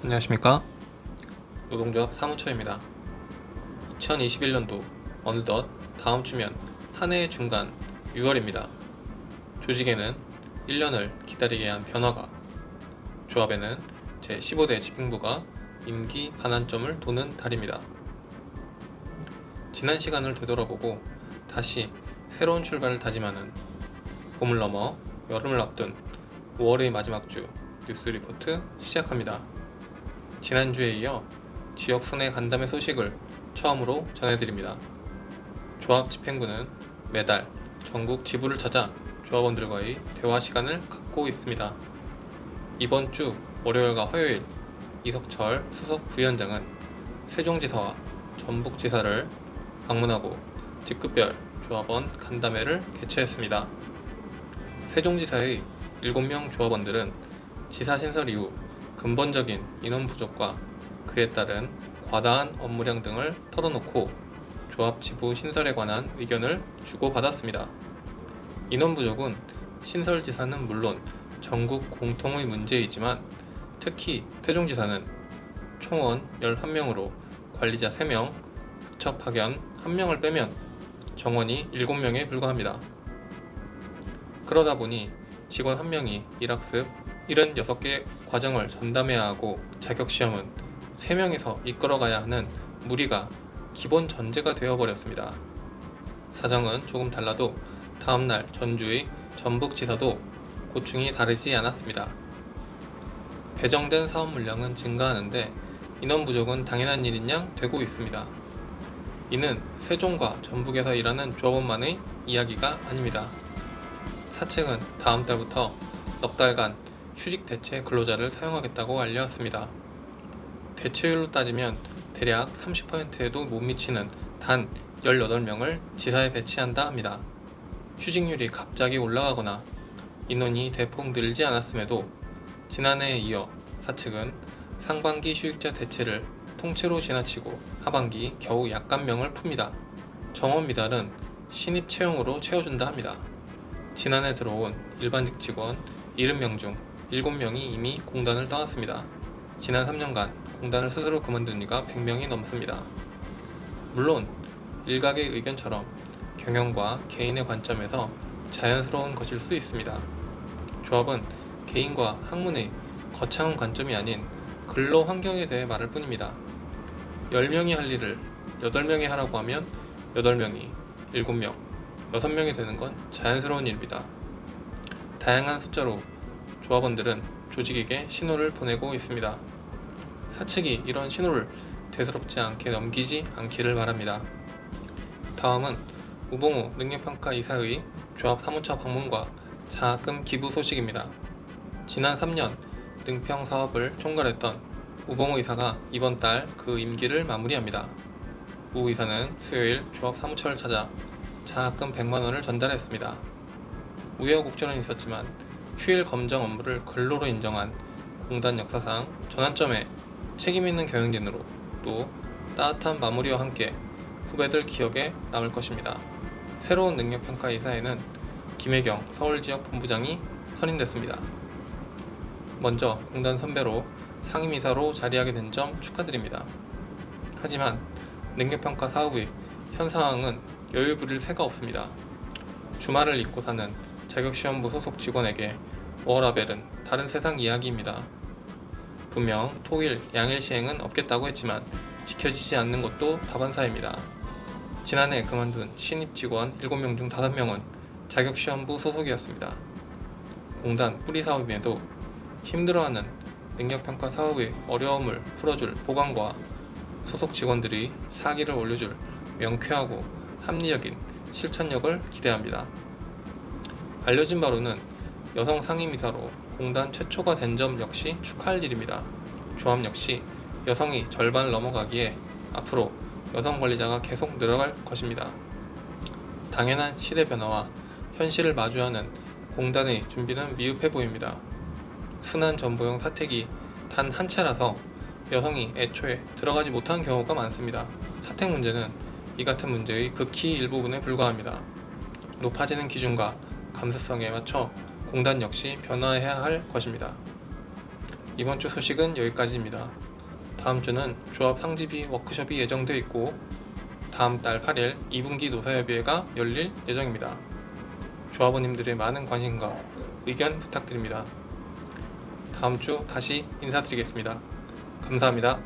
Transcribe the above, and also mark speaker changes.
Speaker 1: 안녕하십니까. 노동조합 사무처입니다. 2021년도 어느덧 다음 주면 한 해의 중간 6월입니다. 조직에는 1년을 기다리게 한 변화가, 조합에는 제15대 집행부가 임기 반환점을 도는 달입니다. 지난 시간을 되돌아보고 다시 새로운 출발을 다짐하는 봄을 넘어 여름을 앞둔 5월의 마지막 주 뉴스 리포트 시작합니다. 지난주에 이어 지역 순회 간담회 소식을 처음으로 전해드립니다. 조합 집행부는 매달 전국 지부를 찾아 조합원들과의 대화 시간을 갖고 있습니다. 이번 주 월요일과 화요일 이석철 수석 부위원장은 세종지사와 전북지사를 방문하고 직급별 조합원 간담회를 개최했습니다. 세종지사의 7명 조합원들은 지사 신설 이후 근본적인 인원 부족과 그에 따른 과다한 업무량 등을 털어놓고 조합 지부 신설에 관한 의견을 주고받았습니다. 인원 부족은 신설지사는 물론 전국 공통의 문제이지만 특히 세종지사는 총원 11명으로 관리자 3명, 극첩 파견 1명을 빼면 정원이 7명에 불과합니다. 그러다 보니 직원 1명이 일학습 76개 과정을 전담해야 하고 자격시험은 3명이서 이끌어가야 하는 무리가 기본 전제가 되어버렸습니다. 사정은 조금 달라도 다음날 전주의 전북지사도 고충이 다르지 않았습니다. 배정된 사업 물량은 증가하는데 인원 부족은 당연한 일인 양 되고 있습니다. 이는 세종과 전북에서 일하는 조합원만의 이야기가 아닙니다. 사측은 다음 달부터 넉 달간 휴직 대체 근로자를 사용하겠다고 알렸습니다. 대체율로 따지면 대략 30%에도 못 미치는 단 18명을 지사에 배치한다 합니다. 휴직률이 갑자기 올라가거나 인원이 대폭 늘지 않았음에도 지난해에 이어 사측은 상반기 휴직자 대체를 통째로 지나치고 하반기 겨우 약간명을 풉니다. 정원 미달은 신입 채용으로 채워준다 합니다. 지난해 들어온 일반직 직원 70명 중 7명이 이미 공단을 떠났습니다. 지난 3년간 공단을 스스로 그만둔 이가 100명이 넘습니다. 물론 일각의 의견처럼 경영과 개인의 관점에서 자연스러운 것일 수 있습니다. 조합은 개인과 학문의 거창한 관점이 아닌 근로 환경에 대해 말할 뿐입니다. 10명이 할 일을 8명이 하라고 하면 8명이 7명, 6명이 되는 건 자연스러운 일입니다. 다양한 숫자로 조합원들은 조직에게 신호를 보내고 있습니다. 사측이 이런 신호를 대수롭지 않게 넘기지 않기를 바랍니다. 다음은 우봉우 능력평가 이사의 조합 사무처 방문과 장학금 기부 소식입니다. 지난 3년 능평 사업을 총괄했던 우봉우 이사가 이번 달 그 임기를 마무리합니다. 우 이사는 수요일 조합 사무처를 찾아 장학금 100만원을 전달했습니다. 우여곡절은 있었지만 휴일 검정 업무를 근로로 인정한 공단 역사상 전환점에 책임있는 경영진으로 또 따뜻한 마무리와 함께 후배들 기억에 남을 것입니다. 새로운 능력평가 이사에는 김혜경 서울지역 본부장이 선임됐습니다. 먼저 공단 선배로 상임이사로 자리하게 된 점 축하드립니다. 하지만 능력평가 사업의 현 상황은 여유 부릴 새가 없습니다. 주말을 잊고 사는 자격시험부 소속 직원에게 워라벨은 다른 세상 이야기입니다. 분명 토일, 양일 시행은 없겠다고 했지만 지켜지지 않는 것도 다반사입니다. 지난해 그만둔 신입 직원 7명 중 5명은 자격시험부 소속이었습니다. 공단 뿌리 사업임에도 힘들어하는 능력평가 사업의 어려움을 풀어줄 보강과 소속 직원들이 사기를 올려줄 명쾌하고 합리적인 실천력을 기대합니다. 알려진 바로는 여성 상임이사로 공단 최초가 된 점 역시 축하할 일입니다. 조합 역시 여성이 절반을 넘어가기에 앞으로 여성 관리자가 계속 늘어갈 것입니다. 당연한 시대 변화와 현실을 마주하는 공단의 준비는 미흡해 보입니다. 순환 전보용 사택이 단 한 채라서 여성이 애초에 들어가지 못한 경우가 많습니다. 사택 문제는 이 같은 문제의 극히 일부분에 불과합니다. 높아지는 기준과 감수성에 맞춰 공단 역시 변화해야 할 것입니다. 이번 주 소식은 여기까지입니다. 다음 주는 조합 상집이 워크숍이 예정되어 있고 다음 달 8일 2분기 노사협의회가 열릴 예정입니다. 조합원님들의 많은 관심과 의견 부탁드립니다. 다음 주 다시 인사드리겠습니다. 감사합니다.